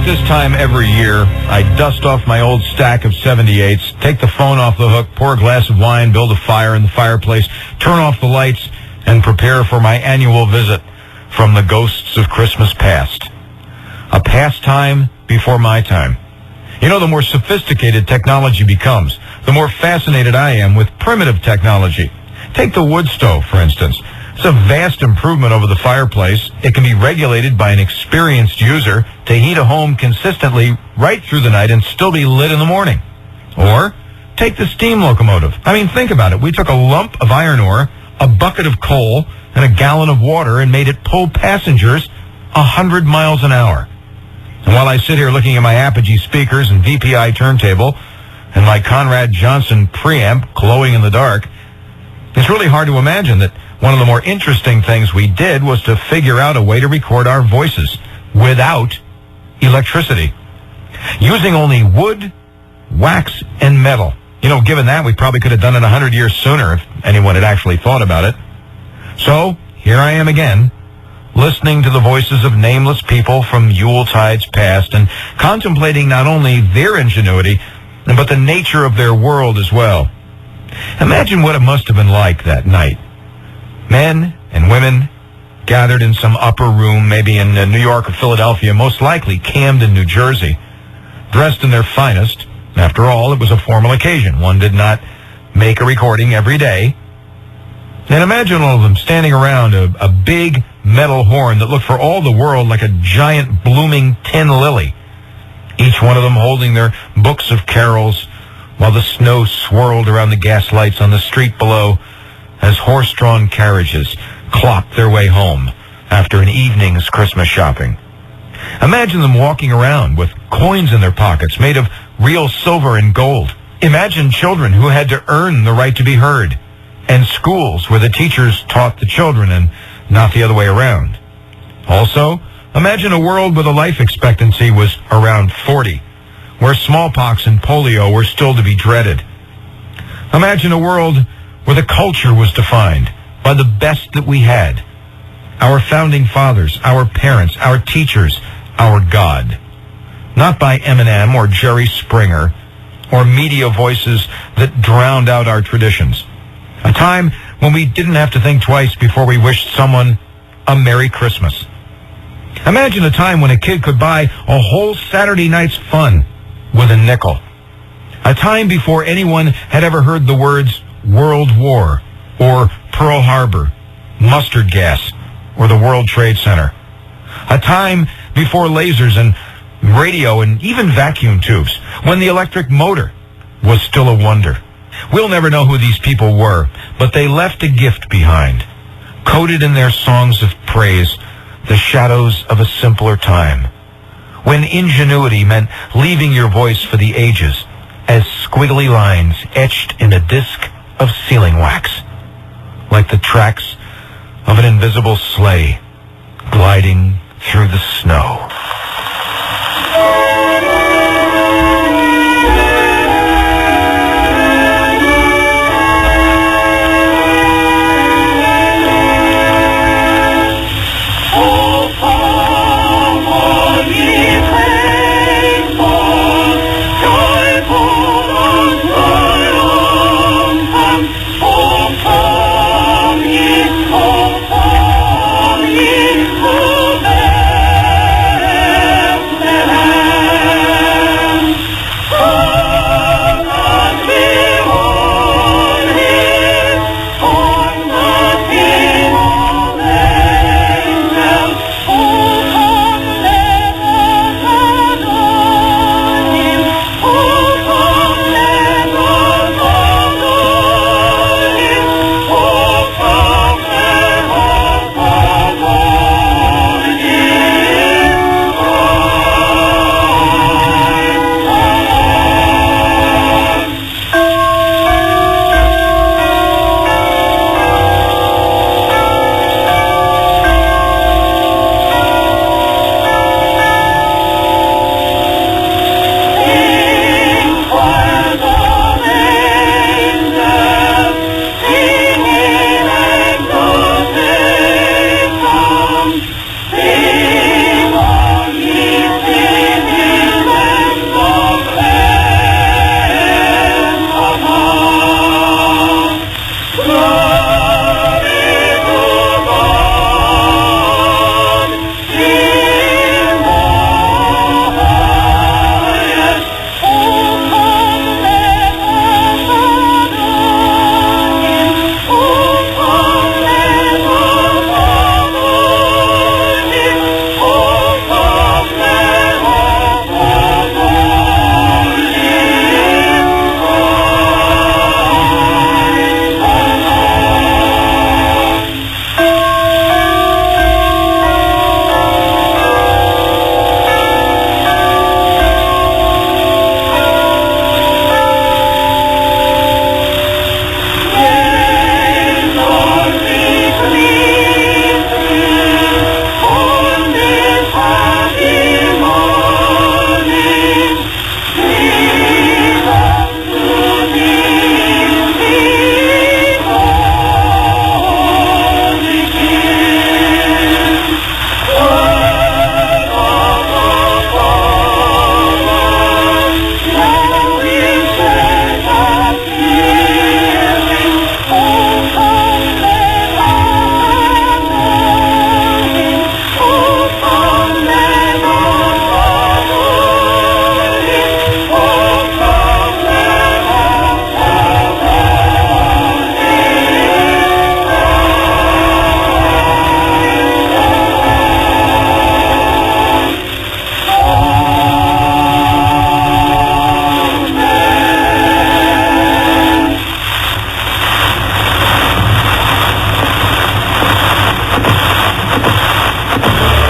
About this time every year, I dust off my old stack of 78s, take the phone off the hook, pour a glass of wine, build a fire in the fireplace, turn off the lights, and prepare for my annual visit from the ghosts of Christmas past. A pastime before my time. You know, the more sophisticated technology becomes, the more fascinated I am with primitive technology. Take the wood stove, for instance. It's a vast improvement over the fireplace. It can be regulated by an experienced user to heat a home consistently right through the night and still be lit in the morning. Or take the steam locomotive. I mean, think about it. We took a lump of iron ore, a bucket of coal, and a gallon of water and made it pull passengers 100 miles an hour. And while I sit here looking at my Apogee speakers and VPI turntable and my Conrad Johnson preamp glowing in the dark, it's really hard to imagine that one of the more interesting things we did was to figure out a way to record our voices without electricity, using only wood, wax, and metal. You know, given that, we probably could have done it 100 years sooner if anyone had actually thought about it. So, here I am again, listening to the voices of nameless people from Yuletides past and contemplating not only their ingenuity, but the nature of their world as well. Imagine what it must have been like that night. Men and women gathered in some upper room, maybe in New York or Philadelphia, most likely Camden, New Jersey, dressed in their finest. After all, it was a formal occasion. One did not make a recording every day. And imagine all of them standing around a big metal horn that looked for all the world like a giant blooming tin lily. Each one of them holding their books of carols while the snow swirled around the gas lights on the street below as horse-drawn carriages clopped their way home after an evening's Christmas shopping. Imagine them walking around with coins in their pockets made of real silver and gold. Imagine children who had to earn the right to be heard, and schools where the teachers taught the children and not the other way around. Also, imagine a world where the life expectancy was around 40, where smallpox and polio were still to be dreaded. Imagine a world where the culture was defined by the best that we had. Our founding fathers, our parents, our teachers, our God. Not by Eminem or Jerry Springer or media voices that drowned out our traditions. A time when we didn't have to think twice before we wished someone a Merry Christmas. Imagine a time when a kid could buy a whole Saturday night's fun with a nickel. A time before anyone had ever heard the words World War or Pearl Harbor, mustard gas, or the World Trade Center. A time before lasers and radio and even vacuum tubes, when the electric motor was still a wonder. We'll never know who these people were, but they left a gift behind, coded in their songs of praise, the shadows of a simpler time, when ingenuity meant leaving your voice for the ages as squiggly lines etched in a disk of sealing wax, like the tracks of an invisible sleigh gliding through the snow.